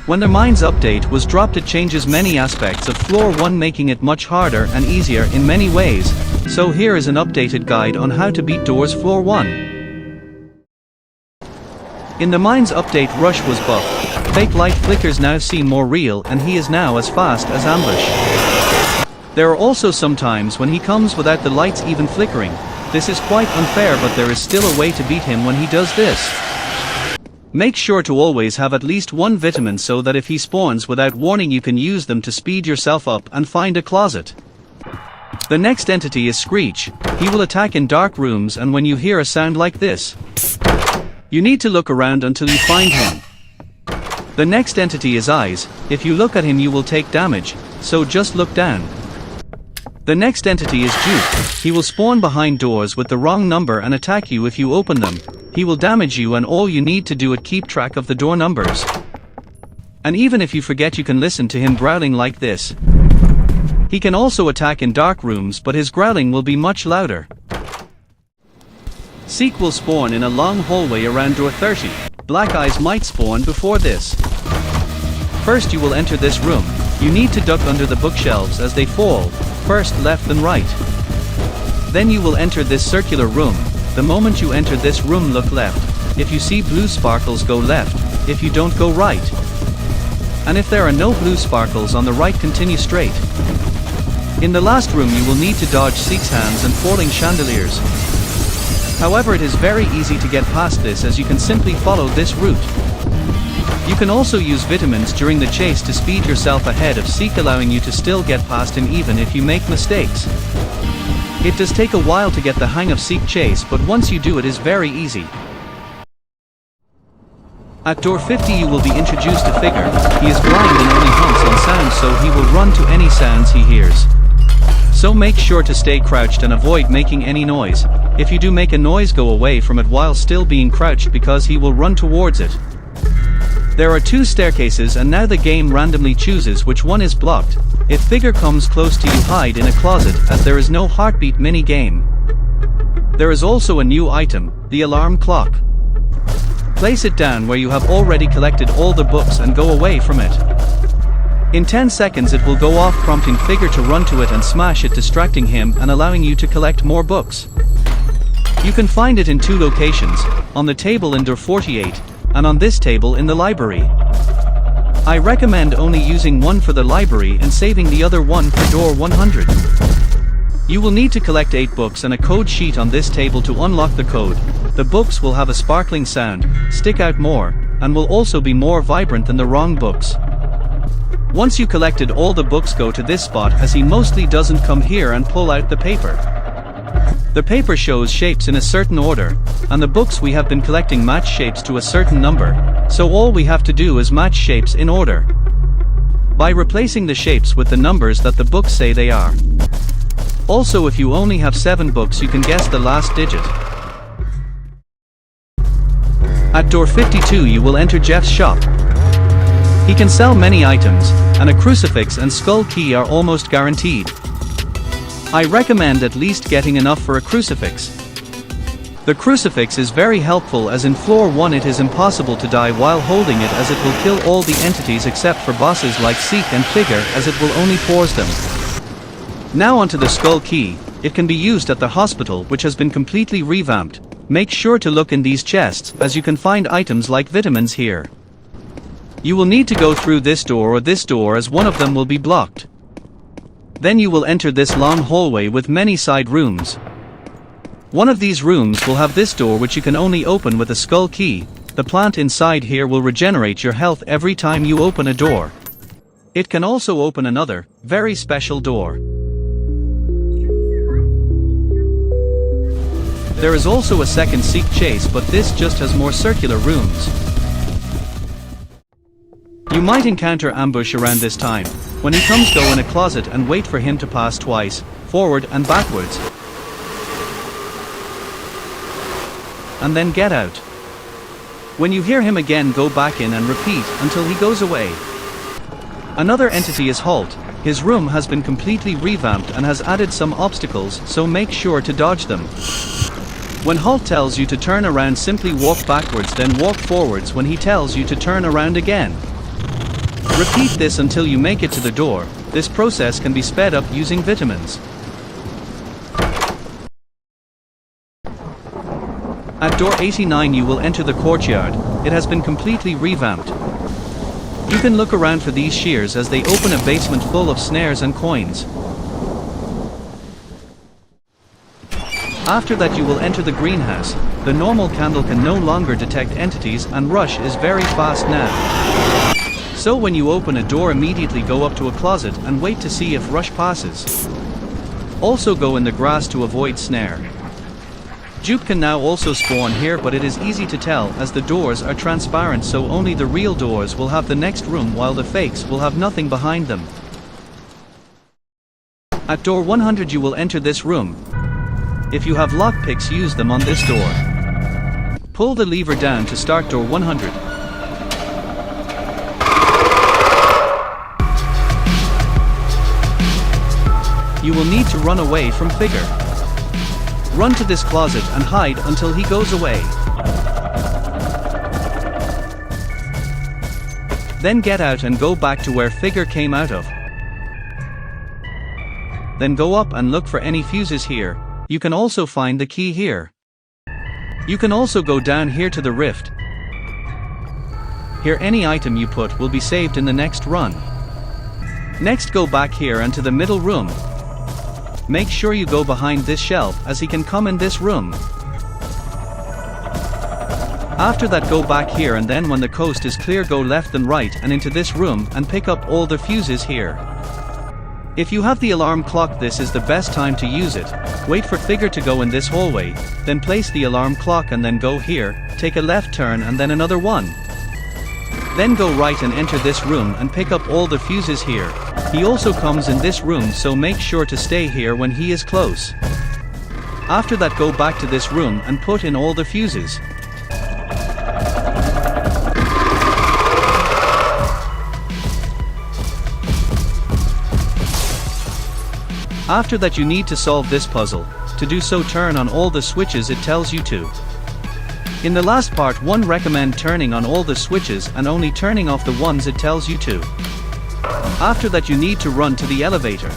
When the Mines update was dropped, it changes many aspects of Floor 1, making it much harder and easier in many ways, so here is an updated guide on how to beat doors Floor 1. In the Mines update, Rush was buffed. Fake light flickers now seem more real, and he is now as fast as Ambush. There are also some times when he comes without the lights even flickering. This is quite unfair, but there is still a way to beat him when he does this. Make sure to always have at least one vitamin so that if he spawns without warning you can use them to speed yourself up and find a closet. The next entity is Screech. He will attack in dark rooms, and when you hear a sound like this, you need to look around until you find him. The next entity is Eyes. If you look at him you will take damage, so just look down. The next entity is Dupe. He will spawn behind doors with the wrong number and attack you if you open them. He will damage you, and all you need to do is keep track of the door numbers. And even if you forget, you can listen to him growling like this. He can also attack in dark rooms, but his growling will be much louder. Seek will spawn in a long hallway around door 30. Black Eyes might spawn before this. First you will enter this room. You need to duck under the bookshelves as they fall, first left and right. Then you will enter this circular room. The moment you enter this room, look left. If you see blue sparkles, go left. If you don't, go right. And if there are no blue sparkles on the right, continue straight. In the last room you will need to dodge Seek's hands and falling chandeliers. However, it is very easy to get past this, as you can simply follow this route. You can also use vitamins during the chase to speed yourself ahead of Seek, allowing you to still get past him even if you make mistakes. It does take a while to get the hang of Seek chase, but once you do, it is very easy. At door 50 you will be introduced to Figure. He is blind and only hunts on sounds, so he will run to any sounds he hears. So make sure to stay crouched and avoid making any noise. If you do make a noise, go away from it while still being crouched, because he will run towards it. There are 2 staircases, and now the game randomly chooses which one is blocked. If Figure comes close to you, hide in a closet, as there is no heartbeat mini game. There is also a new item, the alarm clock. Place it down where you have already collected all the books and go away from it. In 10 seconds it will go off, prompting Figure to run to it and smash it, distracting him and allowing you to collect more books. You can find it in 2 locations, on the table in door 48, and on this table in the library. I recommend only using one for the library and saving the other one for door 100. You will need to collect 8 books and a code sheet on this table to unlock the code. The books will have a sparkling sound, stick out more, and will also be more vibrant than the wrong books. Once you collected all the books, go to this spot, as he mostly doesn't come here, and pull out the paper. The paper shows shapes in a certain order, and the books we have been collecting match shapes to a certain number, so all we have to do is match shapes in order, by replacing the shapes with the numbers that the books say they are. Also, if you only have 7 books, you can guess the last digit. At door 52 you will enter Jeff's shop. He can sell many items, and a crucifix and skull key are almost guaranteed. I recommend at least getting enough for a crucifix. The crucifix is very helpful, as in floor 1 it is impossible to die while holding it, as it will kill all the entities except for bosses like Seek and Figure, as it will only force them. Now onto the skull key. It can be used at the hospital, which has been completely revamped. Make sure to look in these chests, as you can find items like vitamins here. You will need to go through this door or this door, as one of them will be blocked. Then you will enter this long hallway with many side rooms. One of these rooms will have this door, which you can only open with a skull key. The plant inside here will regenerate your health every time you open a door. It can also open another, very special door. There is also a second Seek chase, but this just has more circular rooms. You might encounter Ambush around this time. When he comes, go in a closet and wait for him to pass twice, forward and backwards. And then get out. When you hear him again, go back in and repeat until he goes away. Another entity is Halt. His room has been completely revamped and has added some obstacles, so make sure to dodge them. When Halt tells you to turn around, simply walk backwards, then walk forwards when he tells you to turn around again. Repeat this until you make it to the door. This process can be sped up using vitamins. At door 89 you will enter the courtyard. It has been completely revamped. You can look around for these shears as they open a basement full of snares and coins. After that you will enter the greenhouse. The normal candle can no longer detect entities and rush is very fast now. So when you open a door, immediately go up to a closet and wait to see if rush passes. Also go in the grass to avoid snare. Dupe can now also spawn here, but it is easy to tell as the doors are transparent, so only the real doors will have the next room while the fakes will have nothing behind them. At door 100 you will enter this room. If you have lockpicks, use them on this door. Pull the lever down to start door 100. You will need to run away from Figure. Run to this closet and hide until he goes away. Then get out and go back to where Figure came out of. Then go up and look for any fuses here. You can also find the key here. You can also go down here to the rift. Here any item you put will be saved in the next run. Next go back here and to the middle room. Make sure you go behind this shelf as he can come in this room. After that go back here, and then when the coast is clear go left and right and into this room and pick up all the fuses here. If you have the alarm clock, this is the best time to use it. Wait for Figure to go in this hallway, then place the alarm clock and then go here, take a left turn and then another one. Then go right and enter this room and pick up all the fuses here. He also comes in this room, so make sure to stay here when he is close. After that go back to this room and put in all the fuses. After that you need to solve this puzzle. To do so, turn on all the switches it tells you to. In the last part, one recommend turning on all the switches and only turning off the ones it tells you to. After that you need to run to the elevator.